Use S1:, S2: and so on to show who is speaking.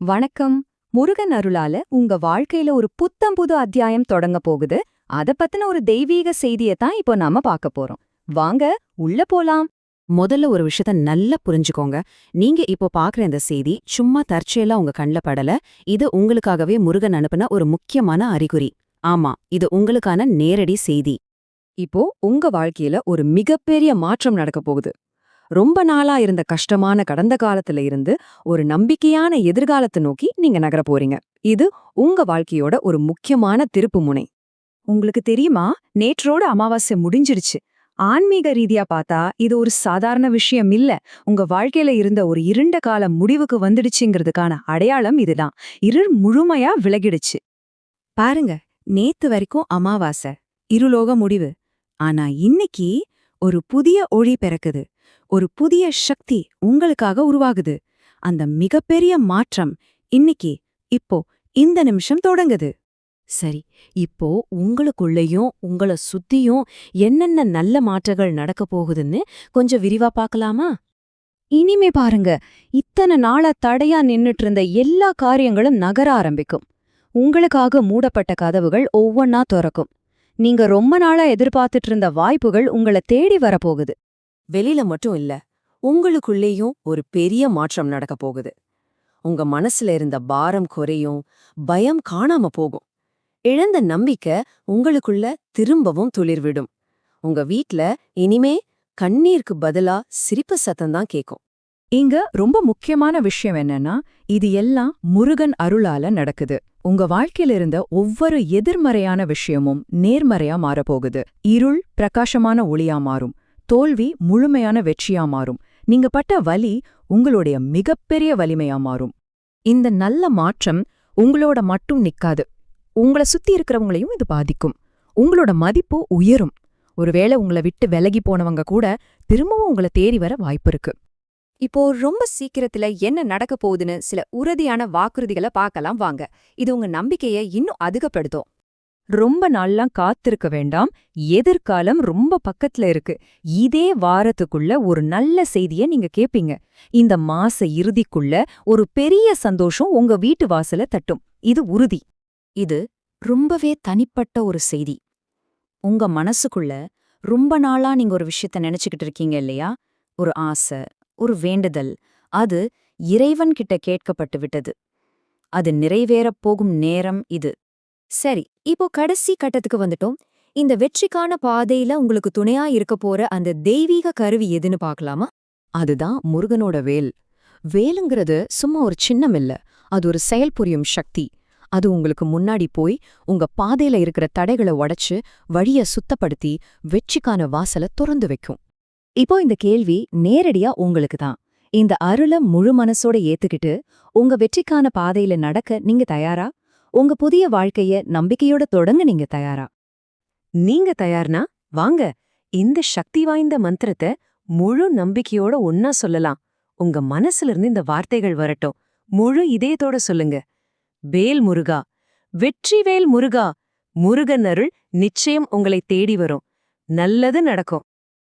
S1: வணக்கம். முருகன் அருளால உங்க வாழ்க்கையில ஒரு புத்தம்புது அத்தியாயம் தொடங்க போகுது. அத பத்தின ஒரு தெய்வீக செய்தியை தான் இப்போ நாம பார்க்க போறோம். வாங்க உள்ள போலாம்.
S2: முதல்ல ஒரு விஷயத்த நல்லா புரிஞ்சுக்கோங்க. நீங்க இப்போ பாக்குற இந்த செய்தி சும்மா தற்செயலா உங்க கண்ல படல. இது உங்களுக்காகவே முருகன் அனுப்புன ஒரு முக்கியமான அறிகுறி. ஆமா, இது உங்களுக்கான நேரடி செய்தி.
S1: இப்போ உங்க வாழ்க்கையில ஒரு மிகப்பெரிய மாற்றம் நடக்க போகுது. ரொம்ப நாளா இருந்த கஷ்டமான கடந்த காலத்துல இருந்து ஒரு நம்பிக்கையான எதிர்காலத்தை நோக்கி நீங்க நகர போறீங்க. இது உங்க வாழ்க்கையோட ஒரு முக்கியமான திருப்பு முனை. உங்களுக்கு தெரியுமா, நேற்றோட அமாவாசை முடிஞ்சிருச்சு. ஆன்மீக ரீதியா பார்த்தா இது ஒரு சாதாரண விஷயம் இல்ல. உங்க வாழ்க்கையில இருந்த ஒரு இருண்ட காலம் முடிவுக்கு வந்துடுச்சுங்கிறதுக்கான அடையாளம் இதுதான். இருள் முழுமையா விலகிடுச்சு.
S2: பாருங்க, நேத்து வரைக்கும் அமாவாசை, இருலோக முடிவு. ஆனா இன்னைக்கு ஒரு புதிய ஒளி பிறக்குது. ஒரு புதிய சக்தி உங்களுக்காக உருவாகுது. அந்த மிகப்பெரிய மாற்றம் இன்னைக்கு, இப்போ, இந்த நிமிஷம் தொடங்குது. சரி, இப்போ உங்களுக்குள்ளேயும் உங்கள சுத்தியும் என்னென்ன நல்ல மாற்றங்கள் நடக்க போகுதுன்னு கொஞ்சம் விரிவா பார்க்கலாமா?
S1: இனிமே பாருங்க, இத்தனை நாளா தடையா நின்னுட்டு இருந்த எல்லா காரியங்களும் நகர ஆரம்பிக்கும். உங்களுக்காக மூடப்பட்ட கதவுகள் ஒவ்வொன்னா திறக்கும். நீங்க ரொம்ப நாளா எதிர்பார்த்துட்டு இருந்த வாய்ப்புகள் உங்களை தேடி வரப்போகுது.
S2: வெளியில மட்டும் இல்ல, உங்களுக்குள்ளேயும் ஒரு பெரிய மாற்றம் நடக்க போகுது. உங்க மனசுல இருந்த பாரம் குறையும், பயம் காணாம போகும். இழந்த நம்பிக்கை உங்களுக்குள்ள திரும்பவும் துளிர்விடும். உங்க வீட்ல இனிமே கண்ணீருக்கு பதிலா சிரிப்பு சத்தம்தான் கேக்கும்.
S1: இங்க ரொம்ப முக்கியமான விஷயம் என்னன்னா, இது எல்லாம் முருகன் அருளால நடக்குது. உங்க வாழ்க்கையில இருந்த ஒவ்வொரு எதிர்மறையான விஷயமும் நேர்மறையா மாறப்போகுது. இருள் பிரகாசமான ஒளியா மாறும். தோல்வி முழுமையான வெற்றியா மாறும். நீங்க பட்ட வலி உங்களுடைய மிகப்பெரிய வலிமையா மாறும். இந்த நல்ல மாற்றம் உங்களோட மட்டும் நிக்காது. உங்கள சுத்தி இருக்கிறவங்களையும் இது பாதிக்கும். உங்களோட மதிப்பு உயரும். ஒருவேளை உங்களை விட்டு விலகி போனவங்க கூட திரும்பவும் உங்களை தேடி வர வாய்ப்பு இருக்கு. இப்போ ரொம்ப சீக்கிரத்துல என்ன நடக்க போகுதுன்னு சில உறுதியான வாக்குறுதிகளை பார்க்கலாம் வாங்க. இது உங்க நம்பிக்கையை இன்னும் அதிகப்படுத்தும். ரொம்ப நாள்லாம் காத்திருக்க வேண்டாம். எதிர்காலம் ரொம்ப பக்கத்துல இருக்கு. இதே வாரத்துக்குள்ள ஒரு நல்ல செய்திய நீங்க கேப்பீங்க. இந்த மாச இறுதிக்குள்ள ஒரு பெரிய சந்தோஷம் உங்க வீட்டு வாசல தட்டும். இது உறுதி.
S2: இது ரொம்பவே தனிப்பட்ட ஒரு செய்தி. உங்க மனசுக்குள்ள ரொம்ப நாளா நீங்க ஒரு விஷயத்த நினைச்சுக்கிட்டு இருக்கீங்க இல்லையா? ஒரு ஆசை, ஒரு வேண்டுதல். அது இறைவன் கிட்ட கேட்கப்பட்டு விட்டது. அது நிறைவேறப் போகும் நேரம் இது. சரி, இப்போ கடைசி கட்டத்துக்கு வந்துட்டோம். இந்த வெற்றிக்கான பாதையில உங்களுக்கு துணையா இருக்க போற அந்த தெய்வீக கருவி எதுன்னு பார்க்கலாமா?
S1: அதுதான் முருகனோட வேல். வேலுங்கிறது சும்மா ஒரு சின்னம் இல்ல. அது ஒரு செயல்புரியும் சக்தி. அது உங்களுக்கு முன்னாடி போய் உங்க பாதையில இருக்கிற தடைகளை உடைச்சு வழிய சுத்தப்படுத்தி வெற்றிக்கான வாசல திறந்து வைக்கும். இப்போ இந்த கேள்வி நேரடியா உங்களுக்கு தான். இந்த அருள முழு மனசோட ஏத்துக்கிட்டு உங்க வெற்றிக்கான பாதையில நடக்க நீங்க தயாரா? உங்க புதிய வாழ்க்கைய நம்பிக்கையோட தொடங்க நீங்க தயாரா? நீங்க தயார்னா வாங்க, இந்த சக்தி வாய்ந்த மந்திரத்தை முழு நம்பிக்கையோட ஒன்னா சொல்லலாம். உங்க மனசுல இருந்து இந்த வார்த்தைகள் வரட்டும். முழு இதயத்தோட சொல்லுங்க. வேல் முருகா, வெற்றிவேல் முருகா. முருகன் அருள் நிச்சயம் உங்களை தேடி வரும். நல்லது நடக்கும்.